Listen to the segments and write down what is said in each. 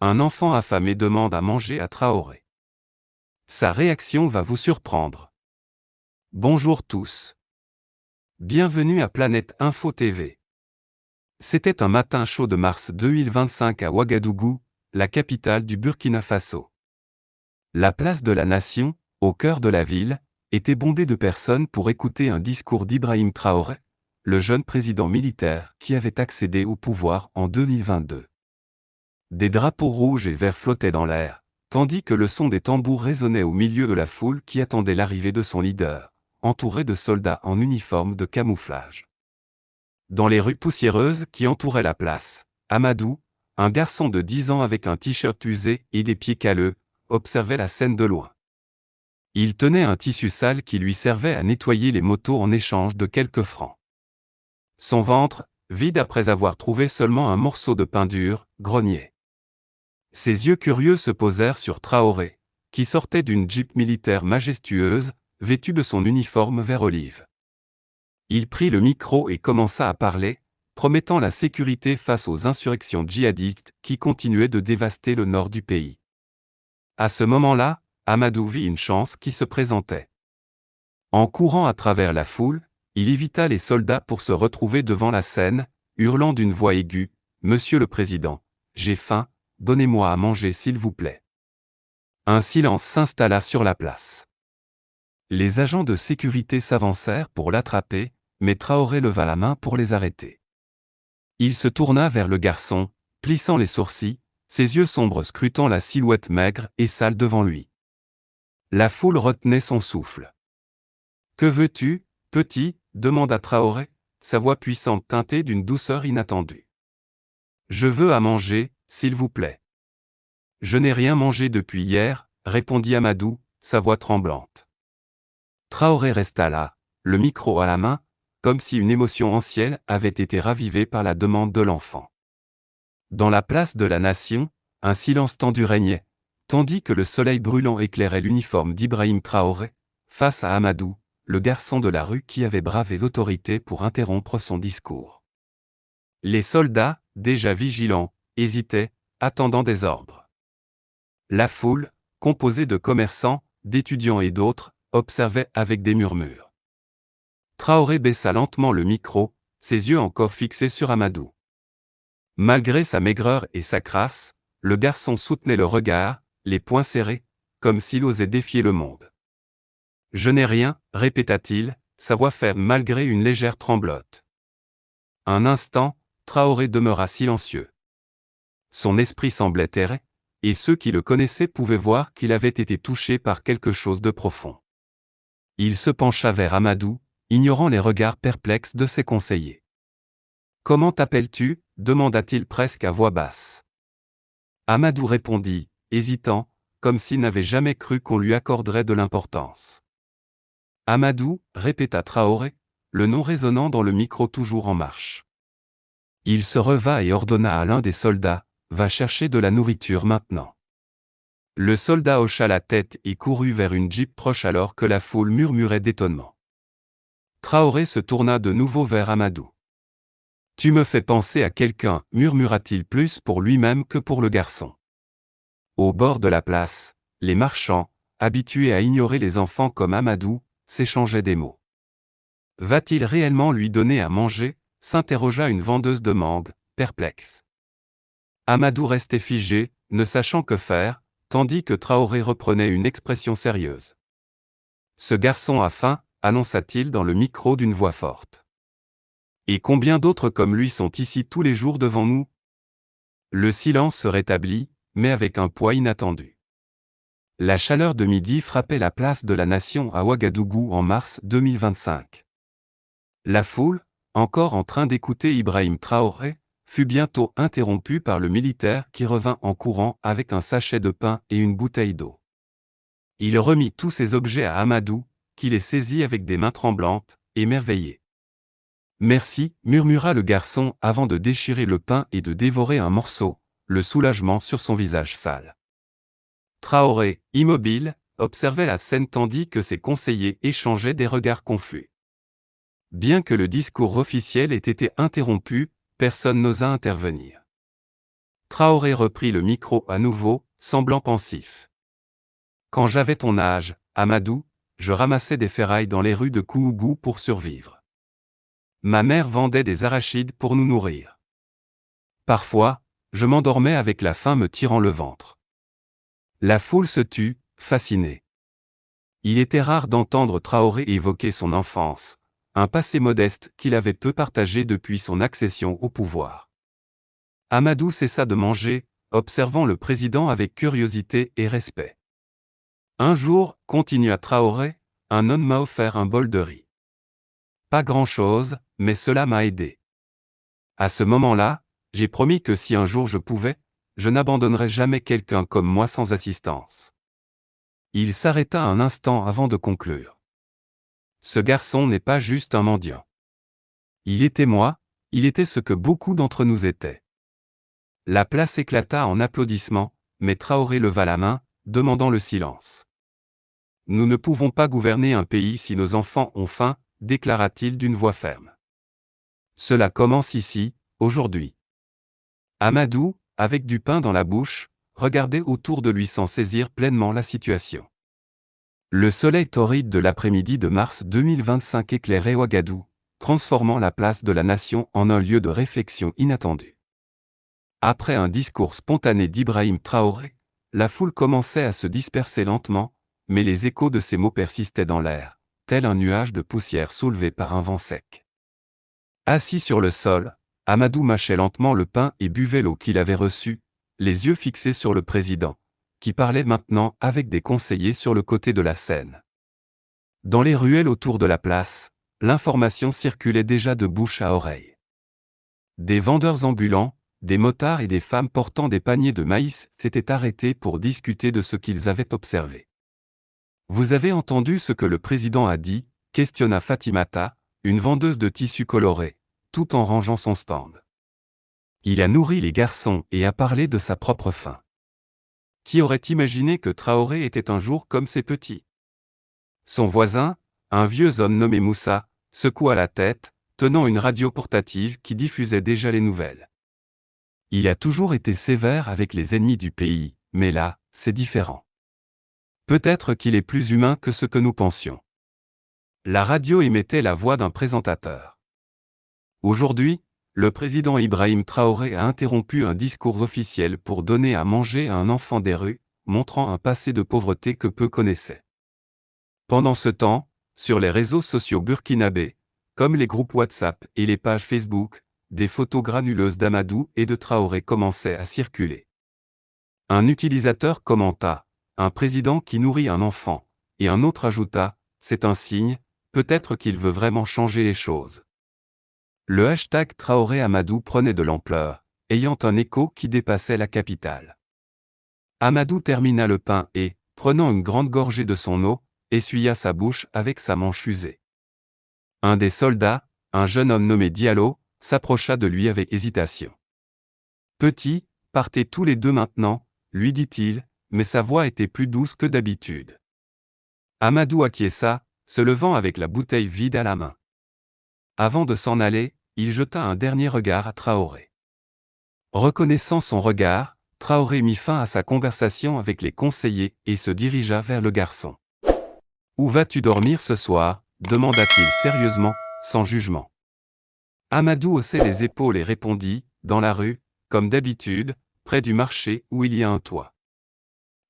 Un enfant affamé demande à manger à Traoré. Sa réaction va vous surprendre. Bonjour tous. Bienvenue à Planète Info TV. C'était un matin chaud de mars 2025 à Ouagadougou, la capitale du Burkina Faso. La place de la Nation, au cœur de la ville, était bondée de personnes pour écouter un discours d'Ibrahim Traoré, le jeune président militaire qui avait accédé au pouvoir en 2022. Des drapeaux rouges et verts flottaient dans l'air, tandis que le son des tambours résonnait au milieu de la foule qui attendait l'arrivée de son leader, entouré de soldats en uniforme de camouflage. Dans les rues poussiéreuses qui entouraient la place, Amadou, un garçon de 10 ans avec un t-shirt usé et des pieds calleux, observait la scène de loin. Il tenait un tissu sale qui lui servait à nettoyer les motos en échange de quelques francs. Son ventre, vide après avoir trouvé seulement un morceau de pain dur, grognait. Ses yeux curieux se posèrent sur Traoré, qui sortait d'une Jeep militaire majestueuse, vêtue de son uniforme vert olive. Il prit le micro et commença à parler, promettant la sécurité face aux insurrections djihadistes qui continuaient de dévaster le nord du pays. À ce moment-là, Amadou vit une chance qui se présentait. En courant à travers la foule, il évita les soldats pour se retrouver devant la scène, hurlant d'une voix aiguë, « Monsieur le Président, j'ai faim, donnez-moi à manger s'il vous plaît. » Un silence s'installa sur la place. Les agents de sécurité s'avancèrent pour l'attraper, mais Traoré leva la main pour les arrêter. Il se tourna vers le garçon, plissant les sourcils, ses yeux sombres scrutant la silhouette maigre et sale devant lui. La foule retenait son souffle. « Que veux-tu, petit ?» demanda Traoré, sa voix puissante teintée d'une douceur inattendue. « Je veux à manger, s'il vous plaît. »« Je n'ai rien mangé depuis hier, » répondit Amadou, sa voix tremblante. Traoré resta là, le micro à la main, comme si une émotion ancienne avait été ravivée par la demande de l'enfant. Dans la place de la Nation, un silence tendu régnait, tandis que le soleil brûlant éclairait l'uniforme d'Ibrahim Traoré, face à Amadou, le garçon de la rue qui avait bravé l'autorité pour interrompre son discours. Les soldats, déjà vigilants, hésitaient, attendant des ordres. La foule, composée de commerçants, d'étudiants et d'autres, observait avec des murmures. Traoré baissa lentement le micro, ses yeux encore fixés sur Amadou. Malgré sa maigreur et sa crasse, le garçon soutenait le regard, les poings serrés, comme s'il osait défier le monde. « Je n'ai rien, » répéta-t-il, sa voix ferme malgré une légère tremblote. Un instant, Traoré demeura silencieux. Son esprit semblait errer, et ceux qui le connaissaient pouvaient voir qu'il avait été touché par quelque chose de profond. Il se pencha vers Amadou, ignorant les regards perplexes de ses conseillers. « Comment t'appelles-tu » demanda-t-il presque à voix basse. Amadou répondit, hésitant, comme s'il n'avait jamais cru qu'on lui accorderait de l'importance. « Amadou » répéta Traoré, le nom résonnant dans le micro toujours en marche. Il se reva et ordonna à l'un des soldats, « Va chercher de la nourriture maintenant. » Le soldat hocha la tête et courut vers une Jeep proche alors que la foule murmurait d'étonnement. Traoré se tourna de nouveau vers Amadou. « Tu me fais penser à quelqu'un, » murmura-t-il plus pour lui-même que pour le garçon. Au bord de la place, les marchands, habitués à ignorer les enfants comme Amadou, s'échangeaient des mots. « Va-t-il réellement lui donner à manger ?» s'interrogea une vendeuse de mangue, perplexe. Amadou restait figé, ne sachant que faire, tandis que Traoré reprenait une expression sérieuse. « Ce garçon a faim » annonça-t-il dans le micro d'une voix forte. « Et combien d'autres comme lui sont ici tous les jours devant nous ?» Le silence se rétablit, mais avec un poids inattendu. La chaleur de midi frappait la place de la Nation à Ouagadougou en mars 2025. La foule, encore en train d'écouter Ibrahim Traoré, fut bientôt interrompue par le militaire qui revint en courant avec un sachet de pain et une bouteille d'eau. Il remit tous ces objets à Amadou, qui les saisit avec des mains tremblantes, émerveillé. « Merci » murmura le garçon avant de déchirer le pain et de dévorer un morceau, le soulagement sur son visage sale. Traoré, immobile, observait la scène tandis que ses conseillers échangeaient des regards confus. Bien que le discours officiel ait été interrompu, personne n'osa intervenir. Traoré reprit le micro à nouveau, semblant pensif. Quand j'avais ton âge, Amadou, je ramassais des ferrailles dans les rues de Kouougou pour survivre. Ma mère vendait des arachides pour nous nourrir. Parfois, je m'endormais avec la faim me tirant le ventre. La foule se tut, fascinée. Il était rare d'entendre Traoré évoquer son enfance, un passé modeste qu'il avait peu partagé depuis son accession au pouvoir. Amadou cessa de manger, observant le président avec curiosité et respect. Un jour, continua Traoré, un homme m'a offert un bol de riz. Pas grand-chose, mais cela m'a aidé. À ce moment-là, j'ai promis que si un jour je pouvais, je n'abandonnerais jamais quelqu'un comme moi sans assistance. Il s'arrêta un instant avant de conclure. Ce garçon n'est pas juste un mendiant. Il était moi, il était ce que beaucoup d'entre nous étaient. La place éclata en applaudissements, mais Traoré leva la main, demandant le silence. Nous ne pouvons pas gouverner un pays si nos enfants ont faim, déclara-t-il d'une voix ferme. Cela commence ici, aujourd'hui. Amadou, avec du pain dans la bouche, regardait autour de lui sans saisir pleinement la situation. Le soleil torride de l'après-midi de mars 2025 éclairait Ouagadougou, transformant la place de la nation en un lieu de réflexion inattendu. Après un discours spontané d'Ibrahim Traoré, la foule commençait à se disperser lentement, mais les échos de ces mots persistaient dans l'air, tel un nuage de poussière soulevé par un vent sec. Assis sur le sol, Amadou mâchait lentement le pain et buvait l'eau qu'il avait reçue, les yeux fixés sur le président, qui parlait maintenant avec des conseillers sur le côté de la scène. Dans les ruelles autour de la place, l'information circulait déjà de bouche à oreille. Des vendeurs ambulants, des motards et des femmes portant des paniers de maïs s'étaient arrêtés pour discuter de ce qu'ils avaient observé. « Vous avez entendu ce que le président a dit ?» questionna Fatimata, une vendeuse de tissus colorés, tout en rangeant son stand. Il a nourri les garçons et a parlé de sa propre faim. Qui aurait imaginé que Traoré était un jour comme ces petits? Son voisin, un vieux homme nommé Moussa, secoua la tête, tenant une radio portative qui diffusait déjà les nouvelles. Il a toujours été sévère avec les ennemis du pays, mais là, c'est différent. Peut-être qu'il est plus humain que ce que nous pensions. La radio émettait la voix d'un présentateur. Aujourd'hui, le président Ibrahim Traoré a interrompu un discours officiel pour donner à manger à un enfant des rues, montrant un passé de pauvreté que peu connaissaient. Pendant ce temps, sur les réseaux sociaux burkinabés, comme les groupes WhatsApp et les pages Facebook, des photos granuleuses d'Amadou et de Traoré commençaient à circuler. Un utilisateur commenta « Un président qui nourrit un enfant », et un autre ajouta « C'est un signe, peut-être qu'il veut vraiment changer les choses ». Le hashtag Traoré Amadou prenait de l'ampleur, ayant un écho qui dépassait la capitale. Amadou termina le pain et, prenant une grande gorgée de son eau, essuya sa bouche avec sa manche usée. Un des soldats, un jeune homme nommé Diallo, s'approcha de lui avec hésitation. « Petit, partez tous les deux maintenant, » lui dit-il, mais sa voix était plus douce que d'habitude. Amadou acquiesça, se levant avec la bouteille vide à la main. Avant de s'en aller, il jeta un dernier regard à Traoré. Reconnaissant son regard, Traoré mit fin à sa conversation avec les conseillers et se dirigea vers le garçon. « Où vas-tu dormir ce soir ?» demanda-t-il sérieusement, sans jugement. Amadou haussait les épaules et répondit, « Dans la rue, comme d'habitude, près du marché où il y a un toit. »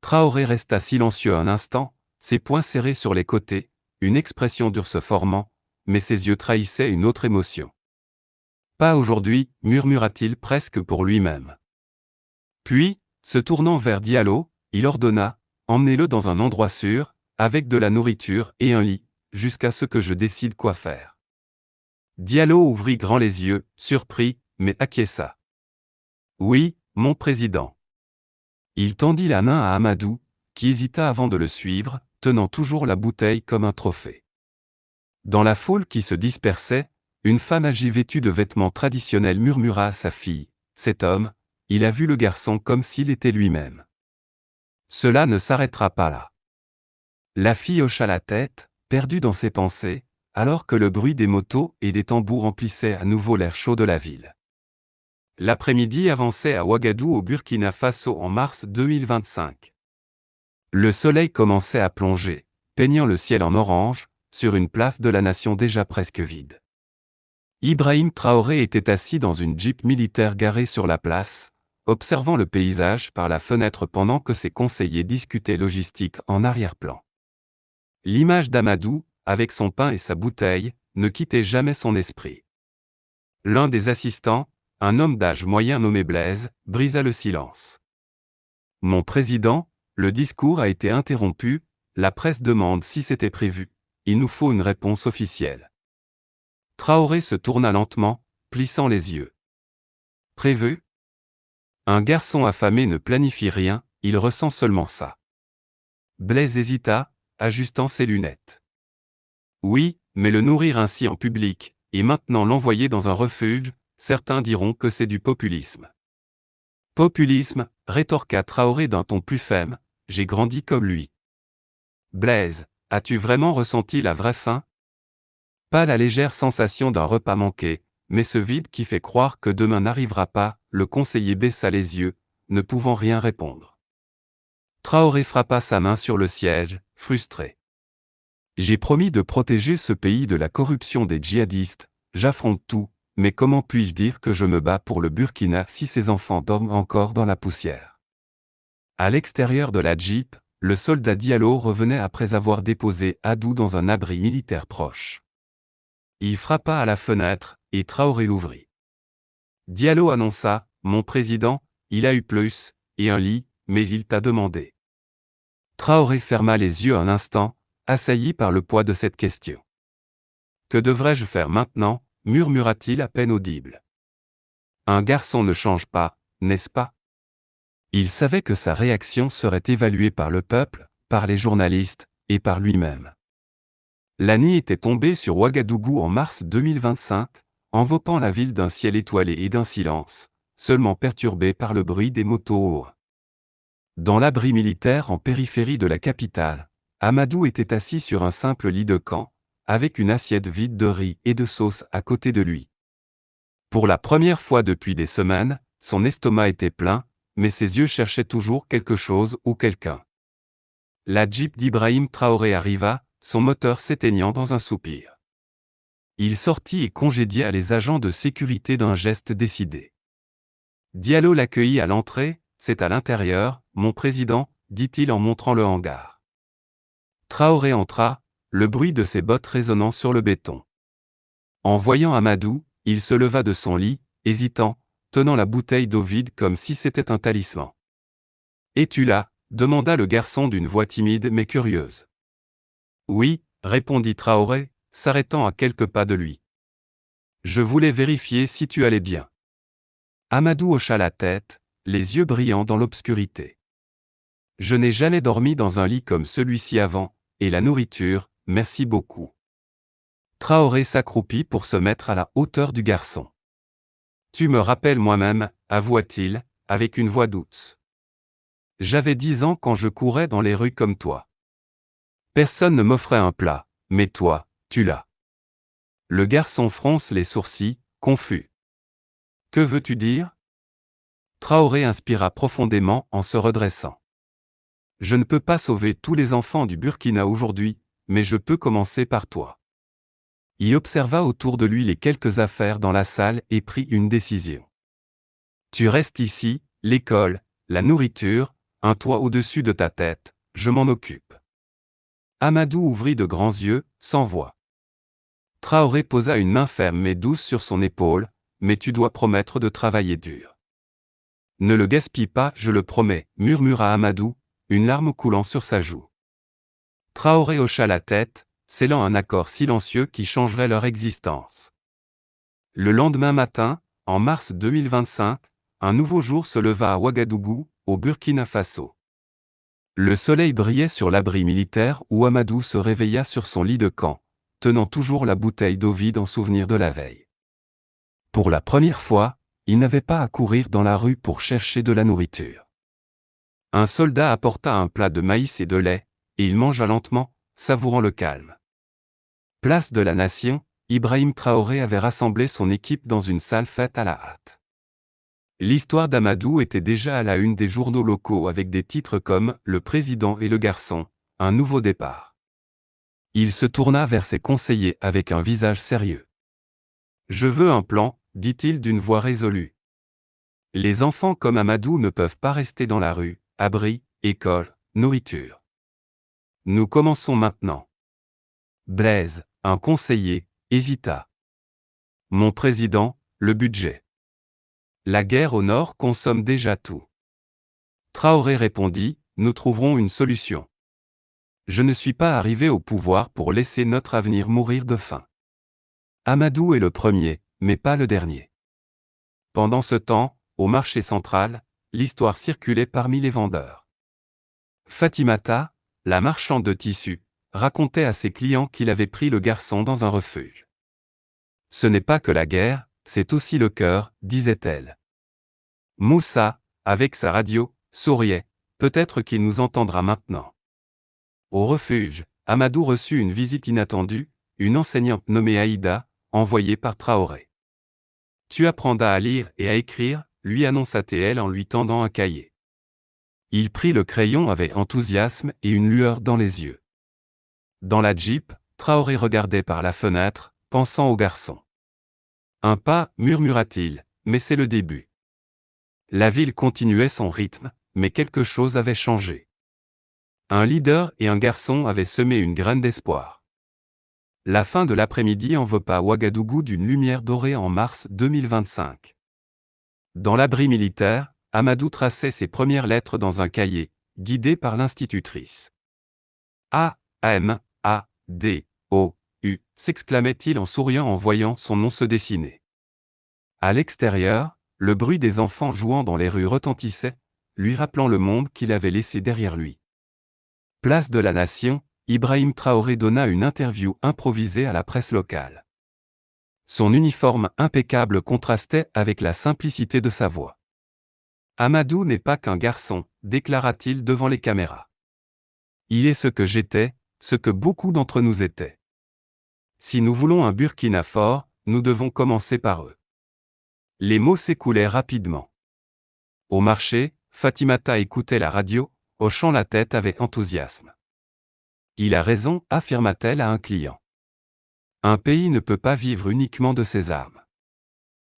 Traoré resta silencieux un instant, ses poings serrés sur les côtés, une expression dure se formant, mais ses yeux trahissaient une autre émotion. « Pas aujourd'hui, murmura-t-il presque pour lui-même. Puis, se tournant vers Diallo, il ordonna, « Emmenez-le dans un endroit sûr, avec de la nourriture et un lit, jusqu'à ce que je décide quoi faire. » Diallo ouvrit grand les yeux, surpris, mais acquiesça. « Oui, mon président. » Il tendit la main à Amadou, qui hésita avant de le suivre, tenant toujours la bouteille comme un trophée. Dans la foule qui se dispersait, une femme âgée vêtue de vêtements traditionnels murmura à sa fille, « Cet homme, il a vu le garçon comme s'il était lui-même. Cela ne s'arrêtera pas là. » La fille hocha la tête, perdue dans ses pensées, alors que le bruit des motos et des tambours emplissait à nouveau l'air chaud de la ville. L'après-midi avançait à Ouagadougou au Burkina Faso en mars 2025. Le soleil commençait à plonger, peignant le ciel en orange, sur une place de la nation déjà presque vide. Ibrahim Traoré était assis dans une Jeep militaire garée sur la place, observant le paysage par la fenêtre pendant que ses conseillers discutaient logistique en arrière-plan. L'image d'Amadou, avec son pain et sa bouteille, ne quittait jamais son esprit. L'un des assistants, un homme d'âge moyen nommé Blaise, brisa le silence. « Mon président, le discours a été interrompu, la presse demande si c'était prévu, il nous faut une réponse officielle. » Traoré se tourna lentement, plissant les yeux. « Prévu ? Un garçon affamé ne planifie rien, il ressent seulement ça. » Blaise hésita, ajustant ses lunettes. « Oui, mais le nourrir ainsi en public, et maintenant l'envoyer dans un refuge, certains diront que c'est du populisme. » Populisme, rétorqua Traoré d'un ton plus ferme, j'ai grandi comme lui. Blaise, as-tu vraiment ressenti la vraie faim? Pas la légère sensation d'un repas manqué, mais ce vide qui fait croire que demain n'arrivera pas, le conseiller baissa les yeux, ne pouvant rien répondre. Traoré frappa sa main sur le siège, frustré. J'ai promis de protéger ce pays de la corruption des djihadistes, j'affronte tout, mais comment puis-je dire que je me bats pour le Burkina si ces enfants dorment encore dans la poussière? À l'extérieur de la Jeep, le soldat Diallo revenait après avoir déposé Adou dans un abri militaire proche. Il frappa à la fenêtre, et Traoré l'ouvrit. Diallo annonça, « Mon président, il a eu plus, et un lit, mais il t'a demandé. » Traoré ferma les yeux un instant, assailli par le poids de cette question. « Que devrais-je faire maintenant » murmura-t-il à peine audible. Un garçon ne change pas, n'est-ce pas? Il savait que sa réaction serait évaluée par le peuple, par les journalistes, et par lui-même. La nuit était tombée sur Ouagadougou en mars 2025, enveloppant la ville d'un ciel étoilé et d'un silence, seulement perturbé par le bruit des motos. Dans l'abri militaire en périphérie de la capitale, Amadou était assis sur un simple lit de camp, avec une assiette vide de riz et de sauce à côté de lui. Pour la première fois depuis des semaines, son estomac était plein, mais ses yeux cherchaient toujours quelque chose ou quelqu'un. La Jeep d'Ibrahim Traoré arriva, son moteur s'éteignant dans un soupir. Il sortit et congédia les agents de sécurité d'un geste décidé. Diallo l'accueillit à l'entrée, « C'est à l'intérieur, mon président », dit-il en montrant le hangar. Traoré entra, le bruit de ses bottes résonnant sur le béton. En voyant Amadou, il se leva de son lit, hésitant, tenant la bouteille d'eau vide comme si c'était un talisman. « Es-tu là » demanda le garçon d'une voix timide mais curieuse. « Oui » répondit Traoré, s'arrêtant à quelques pas de lui. « Je voulais vérifier si tu allais bien. » Amadou hocha la tête, les yeux brillants dans l'obscurité. « Je n'ai jamais dormi dans un lit comme celui-ci avant, et la nourriture, merci beaucoup. » Traoré s'accroupit pour se mettre à la hauteur du garçon. « Tu me rappelles moi-même, avoua-t-il, avec une voix douce. J'avais 10 ans quand je courais dans les rues comme toi. Personne ne m'offrait un plat, mais toi, tu l'as. » Le garçon fronce les sourcils, confus. « Que veux-tu dire » Traoré inspira profondément en se redressant. « Je ne peux pas sauver tous les enfants du Burkina aujourd'hui, mais je peux commencer par toi. » Il observa autour de lui les quelques affaires dans la salle et prit une décision. « Tu restes ici, l'école, la nourriture, un toit au-dessus de ta tête, je m'en occupe. » Amadou ouvrit de grands yeux, sans voix. Traoré posa une main ferme mais douce sur son épaule, « Mais tu dois promettre de travailler dur. » « Ne le gaspille pas, je le promets, » murmura Amadou, une larme coulant sur sa joue. Traoré hocha la tête, scellant un accord silencieux qui changerait leur existence. Le lendemain matin, en mars 2025, un nouveau jour se leva à Ouagadougou, au Burkina Faso. Le soleil brillait sur l'abri militaire où Amadou se réveilla sur son lit de camp, tenant toujours la bouteille d'eau vide en souvenir de la veille. Pour la première fois, il n'avait pas à courir dans la rue pour chercher de la nourriture. Un soldat apporta un plat de maïs et de lait, et il mangea lentement, savourant le calme. Place de la Nation, Ibrahim Traoré avait rassemblé son équipe dans une salle faite à la hâte. L'histoire d'Amadou était déjà à la une des journaux locaux avec des titres comme « Le président et le garçon, un nouveau départ ». Il se tourna vers ses conseillers avec un visage sérieux. « Je veux un plan », dit-il d'une voix résolue. Les enfants comme Amadou ne peuvent pas rester dans la rue, abri, école, nourriture. Nous commençons maintenant. Blaise, un conseiller, hésita. Mon président, le budget. La guerre au nord consomme déjà tout. Traoré répondit, nous trouverons une solution. Je ne suis pas arrivé au pouvoir pour laisser notre avenir mourir de faim. Amadou est le premier, mais pas le dernier. Pendant ce temps, au marché central, l'histoire circulait parmi les vendeurs. Fatimata, la marchande de tissus, racontait à ses clients qu'il avait pris le garçon dans un refuge. Ce n'est pas que la guerre, c'est aussi le cœur, disait-elle. Moussa, avec sa radio, souriait, peut-être qu'il nous entendra maintenant. Au refuge, Amadou reçut une visite inattendue, une enseignante nommée Aïda, envoyée par Traoré. Tu apprendras à lire et à écrire, lui annonça-t-elle en lui tendant un cahier. Il prit le crayon avec enthousiasme et une lueur dans les yeux. Dans la Jeep, Traoré regardait par la fenêtre, pensant au garçon. Un pas, murmura-t-il, mais c'est le début. La ville continuait son rythme, mais quelque chose avait changé. Un leader et un garçon avaient semé une graine d'espoir. La fin de l'après-midi enveloppa Ouagadougou d'une lumière dorée en mars 2025. Dans l'abri militaire, Amadou traçait ses premières lettres dans un cahier, guidé par l'institutrice. A, M, A, D, O, U, s'exclamait-il en souriant en voyant son nom se dessiner. À l'extérieur, le bruit des enfants jouant dans les rues retentissait, lui rappelant le monde qu'il avait laissé derrière lui. Place de la Nation, Ibrahim Traoré donna une interview improvisée à la presse locale. Son uniforme impeccable contrastait avec la simplicité de sa voix. Amadou n'est pas qu'un garçon, déclara-t-il devant les caméras. Il est ce que j'étais, ce que beaucoup d'entre nous étaient. Si nous voulons un Burkina fort, nous devons commencer par eux. Les mots s'écoulaient rapidement. Au marché, Fatimata écoutait la radio, hochant la tête avec enthousiasme. Il a raison, affirma-t-elle à un client. Un pays ne peut pas vivre uniquement de ses armes.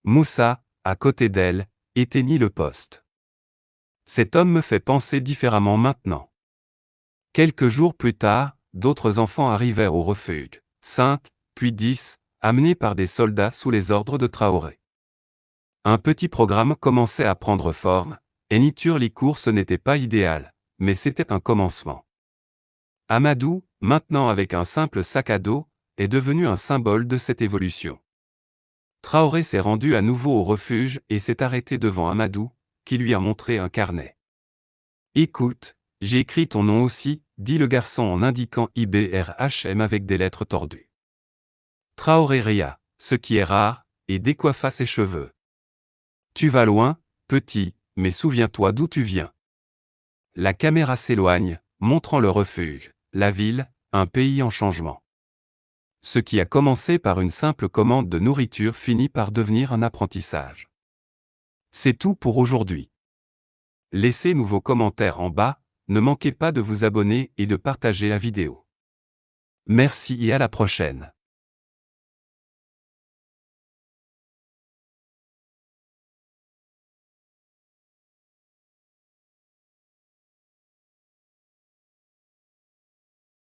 Moussa, à côté d'elle, éteignit le poste. Cet homme me fait penser différemment maintenant. Quelques jours plus tard, d'autres enfants arrivèrent au refuge, 5, puis 10, amenés par des soldats sous les ordres de Traoré. Un petit programme commençait à prendre forme, et Nitur-Licourt ce n'était pas idéal, mais c'était un commencement. Amadou, maintenant avec un simple sac à dos, est devenu un symbole de cette évolution. Traoré s'est rendu à nouveau au refuge et s'est arrêté devant Amadou, qui lui a montré un carnet. « Écoute, j'ai écrit ton nom aussi », dit le garçon en indiquant IBRHM avec des lettres tordues. Traoré ria, ce qui est rare, et décoiffa ses cheveux. « Tu vas loin, petit, mais souviens-toi d'où tu viens. » La caméra s'éloigne, montrant le refuge, la ville, un pays en changement. Ce qui a commencé par une simple commande de nourriture finit par devenir un apprentissage. C'est tout pour aujourd'hui. Laissez-nous vos commentaires en bas, ne manquez pas de vous abonner et de partager la vidéo. Merci et à la prochaine.